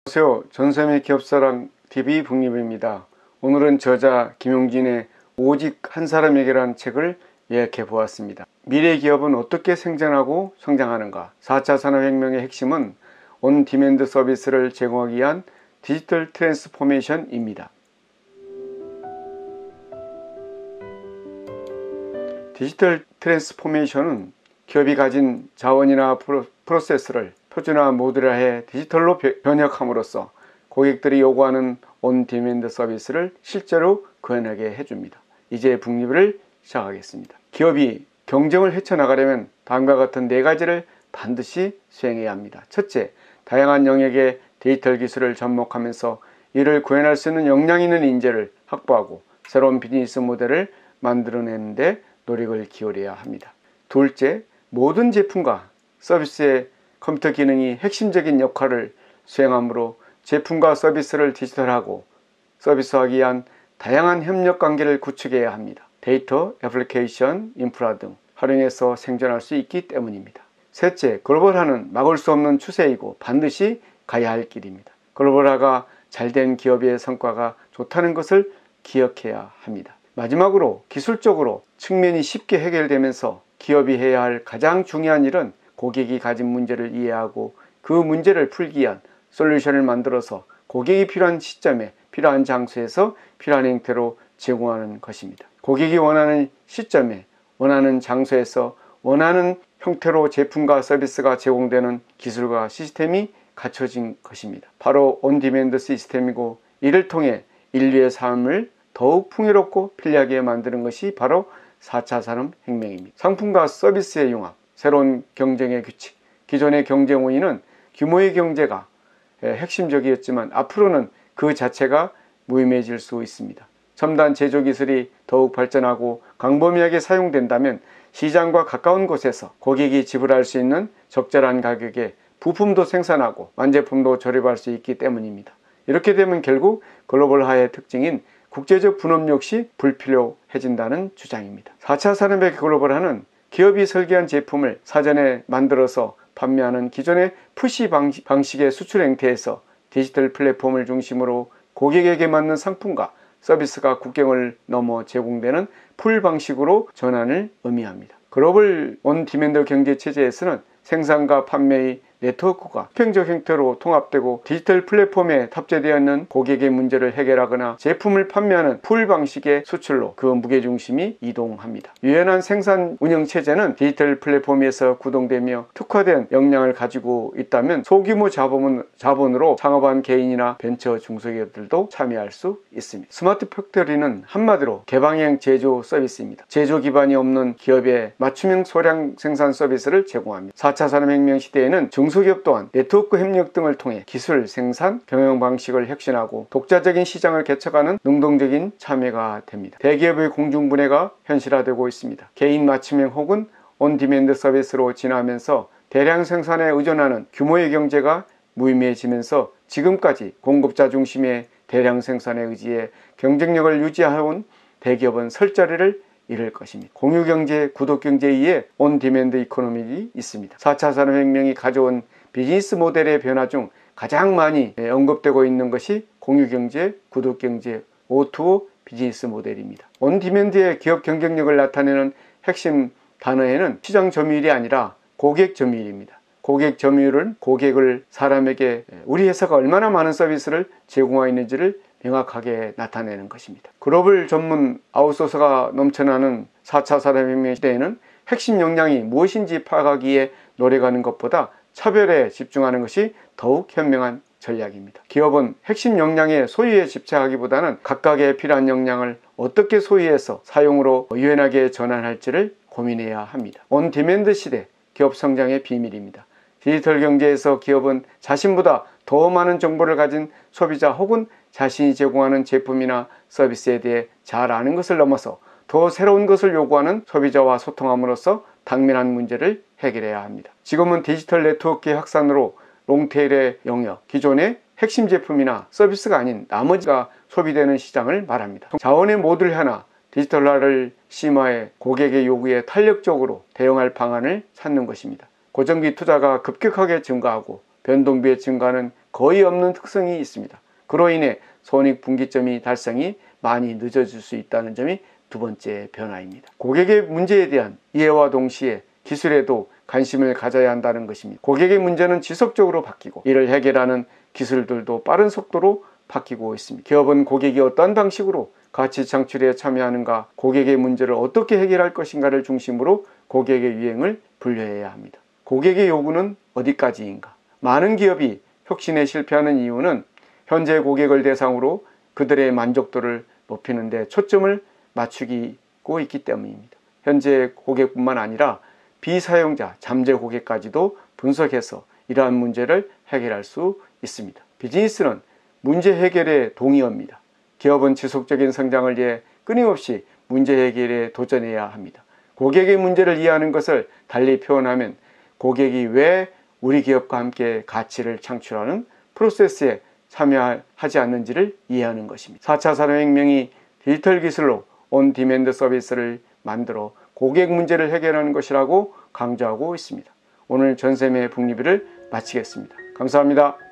안녕하세요. 전섬의 기업사랑 TV 북립입니다. 오늘은 저자 김용진의 오직 한 사람에게라는 책을 요약해 보았습니다. 미래 기업은 어떻게 생존하고 성장하는가? 4차 산업혁명의 핵심은 온디맨드 서비스를 제공하기 위한 디지털 트랜스포메이션입니다. 디지털 트랜스포메이션은 기업이 가진 자원이나 프로세스를 표준화 모듈화해 디지털로 변혁함으로써 고객들이 요구하는 온디맨드 서비스를 실제로 구현하게 해줍니다. 이제 북립을 시작하겠습니다. 기업이 경쟁을 헤쳐나가려면 다음과 같은 4가지를 반드시 수행해야 합니다. 첫째, 다양한 영역의 디지털 기술을 접목하면서 이를 구현할 수 있는 역량 있는 인재를 확보하고 새로운 비즈니스 모델을 만들어내는 데 노력을 기울여야 합니다. 둘째, 모든 제품과 서비스의 컴퓨터 기능이 핵심적인 역할을 수행하므로 제품과 서비스를 디지털하고 서비스하기 위한 다양한 협력 관계를 구축해야 합니다. 데이터, 애플리케이션, 인프라 등 활용해서 생존할 수 있기 때문입니다. 셋째, 글로벌화는 막을 수 없는 추세이고 반드시 가야 할 길입니다. 글로벌화가 잘된 기업의 성과가 좋다는 것을 기억해야 합니다. 마지막으로 기술적으로 측면이 쉽게 해결되면서 기업이 해야 할 가장 중요한 일은 고객이 가진 문제를 이해하고 그 문제를 풀기 위한 솔루션을 만들어서 고객이 필요한 시점에 필요한 장소에서 필요한 형태로 제공하는 것입니다. 고객이 원하는 시점에 원하는 장소에서 원하는 형태로 제품과 서비스가 제공되는 기술과 시스템이 갖춰진 것입니다. 바로 온디맨드 시스템이고 이를 통해 인류의 삶을 더욱 풍요롭고 편리하게 만드는 것이 바로 4차 산업혁명입니다. 상품과 서비스의 융합, 새로운 경쟁의 규칙, 기존의 경쟁 원인은 규모의 경제가 핵심적이었지만 앞으로는 그 자체가 무의미해질 수 있습니다. 첨단 제조기술이 더욱 발전하고 광범위하게 사용된다면 시장과 가까운 곳에서 고객이 지불할 수 있는 적절한 가격에 부품도 생산하고 완제품도 조립할 수 있기 때문입니다. 이렇게 되면 결국 글로벌화의 특징인 국제적 분업 역시 불필요해진다는 주장입니다. 4차 산업의 글로벌화는 기업이 설계한 제품을 사전에 만들어서 판매하는 기존의 푸시 방식의 수출 행태에서 디지털 플랫폼을 중심으로 고객에게 맞는 상품과 서비스가 국경을 넘어 제공되는 풀 방식으로 전환을 의미합니다. 글로벌 온디맨드 경제체제에서는 생산과 판매의 네트워크가 수평적 형태로 통합되고 디지털 플랫폼에 탑재되어 있는 고객의 문제를 해결하거나 제품을 판매하는 풀 방식의 수출로 그 무게중심이 이동합니다. 유연한 생산 운영 체제는 디지털 플랫폼에서 구동되며 특화된 역량을 가지고 있다면 소규모 자본으로 창업한 개인이나 벤처 중소기업들도 참여할 수 있습니다. 스마트 팩토리는 한마디로 개방형 제조 서비스입니다. 제조 기반이 없는 기업에 맞춤형 소량 생산 서비스를 제공합니다. 4차 산업혁명 시대에는 중소기업 또한 네트워크 협력 등을 통해 기술, 생산, 경영 방식을 혁신하고 독자적인 시장을 개척하는 능동적인 참여가 됩니다. 대기업의 공중분해가 현실화되고 있습니다. 개인 맞춤형 혹은 온디맨드 서비스로 진화하면서 대량 생산에 의존하는 규모의 경제가 무의미해지면서 지금까지 공급자 중심의 대량 생산에 의지해 경쟁력을 유지해온 대기업은 설 자리를 이럴 것입니다. 공유경제, 구독경제에 의해 온디맨드 이코노믹이 있습니다. 4차 산업혁명이 가져온 비즈니스 모델의 변화 중 가장 많이 언급되고 있는 것이 공유경제, 구독경제, O2O 비즈니스 모델입니다. 온디맨드의 기업 경쟁력을 나타내는 핵심 단어에는 시장 점유율이 아니라 고객 점유율입니다. 고객 점유율은 고객을 사람에게 우리 회사가 얼마나 많은 서비스를 제공하고 있는지를 명확하게 나타내는 것입니다. 글로벌 전문 아웃소서가 넘쳐나는 4차 산업혁명 시대에는 핵심 역량이 무엇인지 파악하기에 노력하는 것보다 차별에 집중하는 것이 더욱 현명한 전략입니다. 기업은 핵심 역량의 소유에 집착하기보다는 각각의 필요한 역량을 어떻게 소유해서 사용으로 유연하게 전환할지를 고민해야 합니다. 온디맨드 시대 기업 성장의 비밀입니다. 디지털 경제에서 기업은 자신보다 더 많은 정보를 가진 소비자 혹은 자신이 제공하는 제품이나 서비스에 대해 잘 아는 것을 넘어서 더 새로운 것을 요구하는 소비자와 소통함으로써 당면한 문제를 해결해야 합니다. 지금은 디지털 네트워크의 확산으로 롱테일의 영역, 기존의 핵심 제품이나 서비스가 아닌 나머지가 소비되는 시장을 말합니다. 자원의 모듈 하나, 디지털화를 심화해 고객의 요구에 탄력적으로 대응할 방안을 찾는 것입니다. 고정비 투자가 급격하게 증가하고 변동비의 증가는 거의 없는 특성이 있습니다. 그로 인해 손익분기점이 달성이 많이 늦어질 수 있다는 점이 두 번째 변화입니다. 고객의 문제에 대한 이해와 동시에 기술에도 관심을 가져야 한다는 것입니다. 고객의 문제는 지속적으로 바뀌고 이를 해결하는 기술들도 빠른 속도로 바뀌고 있습니다. 기업은 고객이 어떠한 방식으로 가치 창출에 참여하는가, 고객의 문제를 어떻게 해결할 것인가를 중심으로 고객의 유행을 분류해야 합니다. 고객의 요구는 어디까지인가? 많은 기업이 혁신에 실패하는 이유는 현재 고객을 대상으로 그들의 만족도를 높이는 데 초점을 맞추고 있기 때문입니다. 현재 고객뿐만 아니라 비사용자, 잠재 고객까지도 분석해서 이러한 문제를 해결할 수 있습니다. 비즈니스는 문제 해결의 동의어입니다. 기업은 지속적인 성장을 위해 끊임없이 문제 해결에 도전해야 합니다. 고객의 문제를 이해하는 것을 달리 표현하면 고객이 왜 우리 기업과 함께 가치를 창출하는 프로세스에 참여하지 않는지를 이해하는 것입니다. 4차 산업혁명이 디지털 기술로 온디맨드 서비스를 만들어 고객 문제를 해결하는 것이라고 강조하고 있습니다. 오늘 전샘의 북리뷰를 마치겠습니다. 감사합니다.